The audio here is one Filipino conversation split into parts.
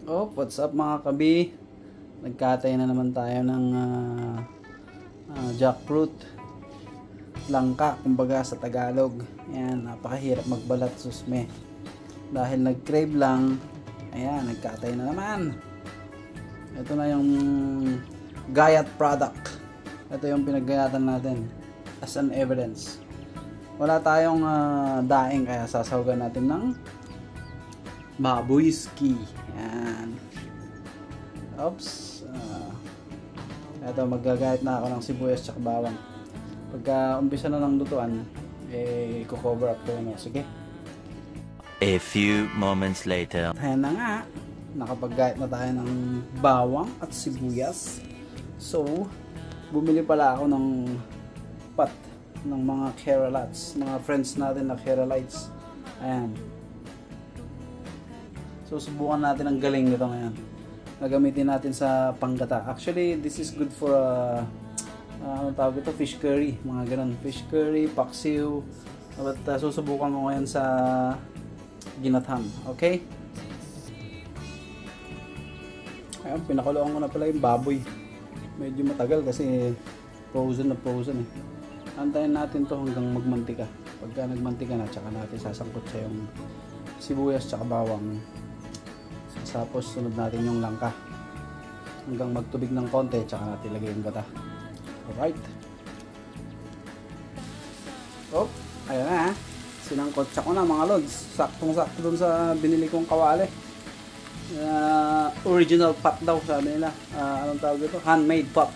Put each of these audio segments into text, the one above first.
Oh, what's up mga kabi? Nagkatay na naman tayo ng jackfruit. Langka, kumbaga sa Tagalog. Ayan, napakahirap magbalat, susme. Dahil nag-crave lang, ayan, nagkatay na naman. Ito na yung gayat product. Ito yung pinaggayatan natin as an evidence. Wala tayong daing, kaya sasawagan natin ng baboyski. Yan. Oops. Ito, maggagayat na ako ng sibuyas tsaka bawang. Pagka umpisa na ng lutuan, i-cover up ko yun. Sige. A few moments later. Ayan na nga. Nakapaggayat na tayo ng bawang at sibuyas. So, bumili pala ako ng pot ng mga Keralites. Mga friends natin na Keralites. Ayan. So, subukan natin ang galing nito ngayon. Gagamitin natin sa panggata. Actually, this is good for ano tawag ito? Fish curry. Mga ganun. Fish curry, paksiw. But susubukan ko ngayon sa ginathan. Okay? Ayan, pinakuloan ko na pala yung baboy. Medyo matagal kasi frozen na frozen eh. Antayin natin to hanggang magmantika. Pagka nagmantika na, tsaka natin sasangkot sa yung sibuyas tsaka bawang. Tapos sunod natin yung langka hanggang magtubig ng konti, tsaka natin ilagay yung gata. Alright. Oh, ayan na ha. Sinangkotsa ko na mga lods. Saktong sakto dun sa binili kong kawali. Original pot daw sabi nila. Anong tawag ito? Handmade pot.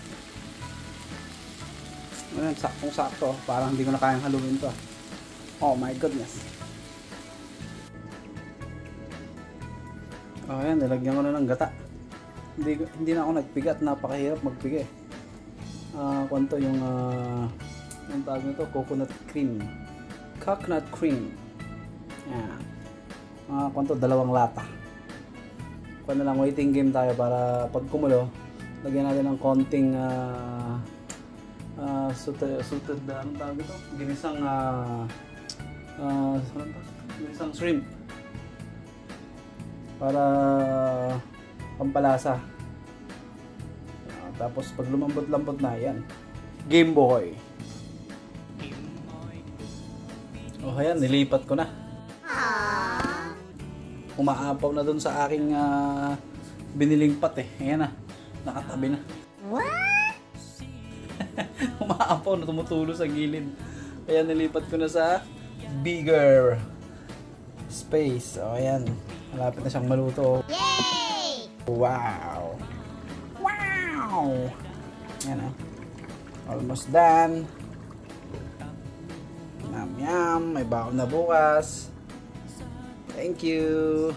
Ayan, saktong sakto. Parang hindi ko na kayang haluin to. Oh my goodness. Oh, ayan, nilagyan ko na ng gata. Hindi na ako nagpiga at napakahirap magpiga eh. Kwanto yung ang tawag nito, coconut cream. Coconut cream. Ayan. Kwanto, 2 lata. Kung na lang, waiting game tayo para pag kumulo, lagyan natin ng konting suited, anong tawag ito? Ginisang ginisang shrimp. Para pampalasa. Tapos pag lumambot-lambot na yan, Game Boy. Oh, ayan, nilipat ko na. Umaapaw na dun sa aking biniling pot eh. Ayan na, nakatabi na. What? Umaapaw na, tumutulo sa gilid. Ayan, nilipat ko na sa bigger space. Oh, ayan. Malapit na siyang maluto. Yay! Wow! Wow! Ayan o. Almost done. Yum yum. May baon na bukas. Thank you.